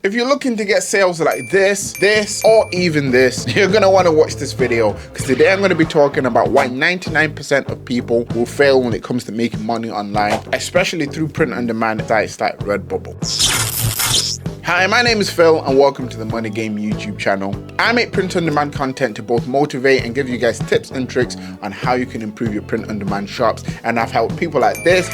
If you're looking to get sales like this, or even this, you're gonna wanna watch this video because today I'm gonna be talking about why 99% of people will fail when it comes to making money online, especially through print-on-demand sites like Redbubble. Hi, my name is Phil and welcome to the Money Game YouTube channel. I make print-on-demand content to both motivate and give you guys tips and tricks on how you can improve your print-on-demand shops, and I've helped people like this,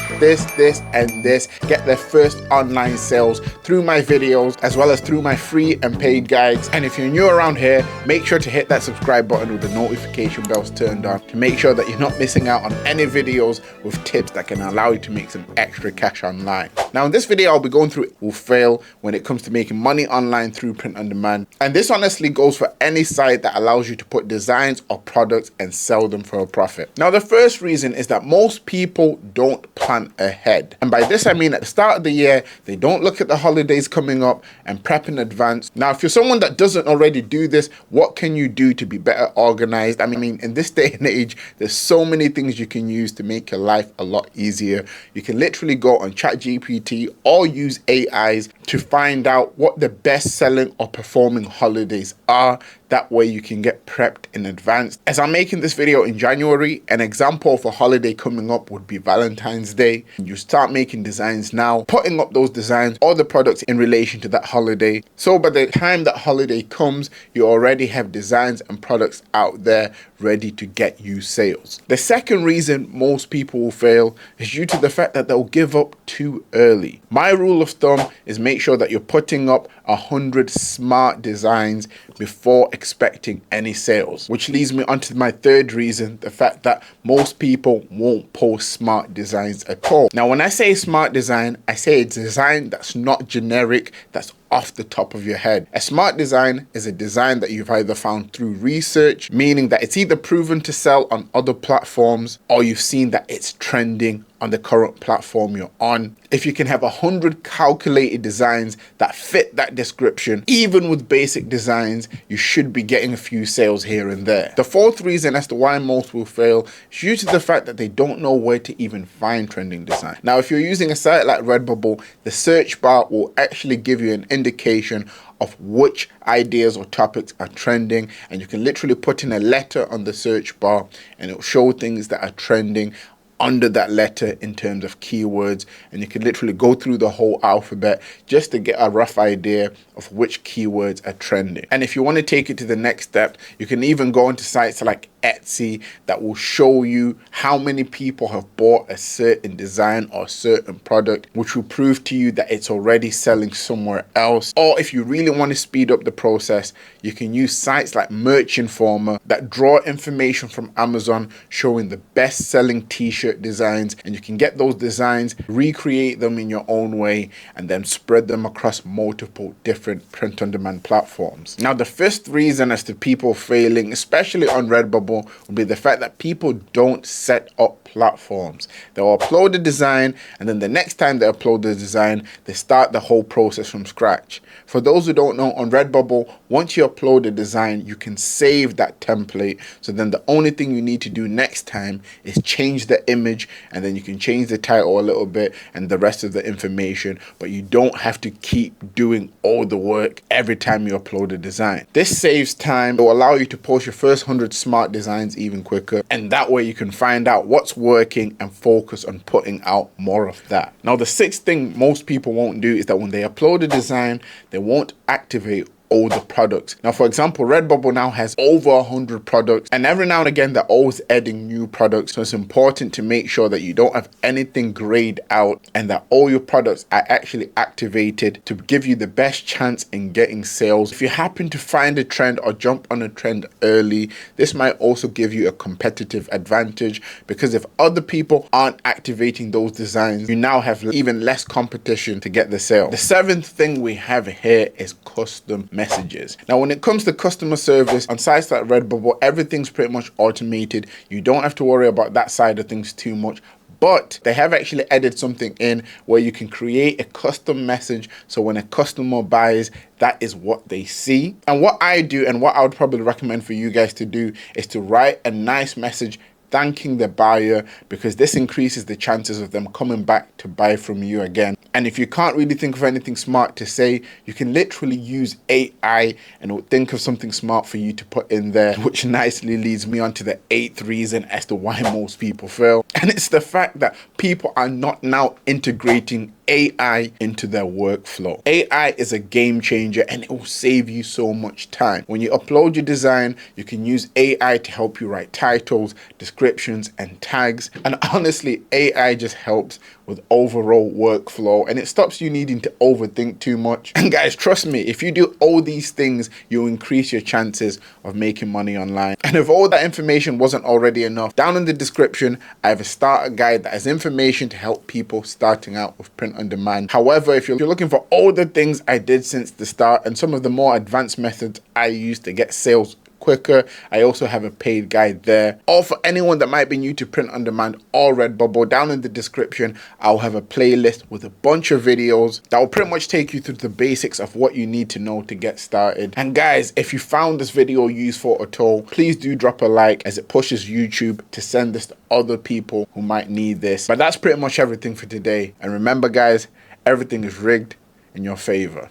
and this get their first online sales through my videos as well as through my free and paid guides. And if you're new around here, make sure to hit that subscribe button with the notification bells turned on to make sure that you're not missing out on any videos with tips that can allow you to make some extra cash online. Now in this video I'll be going through will fail when it comes to making money online through print on demand, and this honestly goes for any site that allows you to put designs or products and sell them for a profit. Now the first reason is that most people don't plan ahead, and by this I mean at the start of the year they don't look at the holidays coming up and prep in advance. Now if you're someone that doesn't already do this, what can you do to be better organized? I mean, in this day and age there's so many things you can use to make your life a lot easier. You can literally go on ChatGPT or use AIs to find out what the best selling or performing holidays are. That way you can get prepped in advance. As I'm making this video in January, an example of a holiday coming up would be Valentine's Day. You start making designs now, putting up those designs or the products in relation to that holiday. So by the time that holiday comes, you already have designs and products out there ready to get you sales. The second reason most people will fail is due to the fact that they'll give up too early. My rule of thumb is make sure that you're putting up 100 smart designs before expecting any sales, which leads me onto my third reason, the fact that most people won't post smart designs at all. Now when I say smart design, I say a design that's not generic, that's off the top of your head. A smart design is a design that you've either found through research, meaning that it's either proven to sell on other platforms or you've seen that it's trending on the current platform you're on. If you can have 100 calculated designs that fit that description, even with basic designs, you should be getting a few sales here and there. The fourth reason as to why most will fail is due to the fact that they don't know where to even find trending design. Now, if you're using a site like Redbubble, the search bar will actually give you an indication of which ideas or topics are trending, and you can literally put in a letter on the search bar and it'll show things that are trending under that letter in terms of keywords, and you can literally go through the whole alphabet just to get a rough idea of which keywords are trending. And if you want to take it to the next step, you can even go into sites like Etsy that will show you how many people have bought a certain design or certain product, which will prove to you that it's already selling somewhere else. Or if you really want to speed up the process, you can use sites like Merch Informer that draw information from Amazon showing the best selling t-shirt designs, and you can get those designs, recreate them in your own way, and then spread them across multiple different print-on-demand platforms. Now the fifth reason as to people failing, especially on Redbubble, would be the fact that people don't set up platforms. They'll upload a design, and then the next time they upload the design, they start the whole process from scratch. For those who don't know, on Redbubble, once you upload a design, you can save that template. So then the only thing you need to do next time is change the image, and then you can change the title a little bit and the rest of the information, but you don't have to keep doing all the work every time you upload a design. This saves time. It will allow you to post your first 100 smart designs even quicker, and that way you can find out what's working and focus on putting out more of that. Now the sixth thing most people won't do is that when they upload a design, they won't activate all the products. Now for example, Redbubble now has over 100 products, and every now and again they're always adding new products, so it's important to make sure that you don't have anything grayed out and that all your products are actually activated to give you the best chance in getting sales. If you happen to find a trend or jump on a trend early, this might also give you a competitive advantage, because if other people aren't activating those designs, you now have even less competition to get the sale. The seventh thing we have here is custom messages. Now when it comes to customer service on sites like Redbubble, everything's pretty much automated. You don't have to worry about that side of things too much, but they have actually added something in where you can create a custom message, so when a customer buys, that is what they see. And what I do, and what I would probably recommend for you guys to do, is to write a nice message thanking the buyer, because this increases the chances of them coming back to buy from you again. And if you can't really think of anything smart to say, you can literally use AI and it will think of something smart for you to put in there, which nicely leads me on to the 8th reason as to why most people fail. And it's the fact that people are not now integrating AI into their workflow. AI is a game changer and it will save you so much time. When you upload your design, you can use AI to help you write titles, descriptions, and tags. And honestly, AI just helps with overall workflow and it stops you needing to overthink too much. And guys, trust me, if you do all these things, you'll increase your chances of making money online. And if all that information wasn't already enough, down in the description, I have a starter guide that has information to help people starting out with print on demand. However, if you're looking for all the things I did since the start and some of the more advanced methods I use to get sales quicker, I also have a paid guide there. Or for anyone that might be new to print on demand or Redbubble, down in the description I'll have a playlist with a bunch of videos that will pretty much take you through the basics of what you need to know to get started. And guys, if you found this video useful at all, please do drop a like as it pushes YouTube to send this to other people who might need this. But that's pretty much everything for today. And remember guys, everything is rigged in your favor.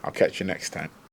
I'll catch you next time.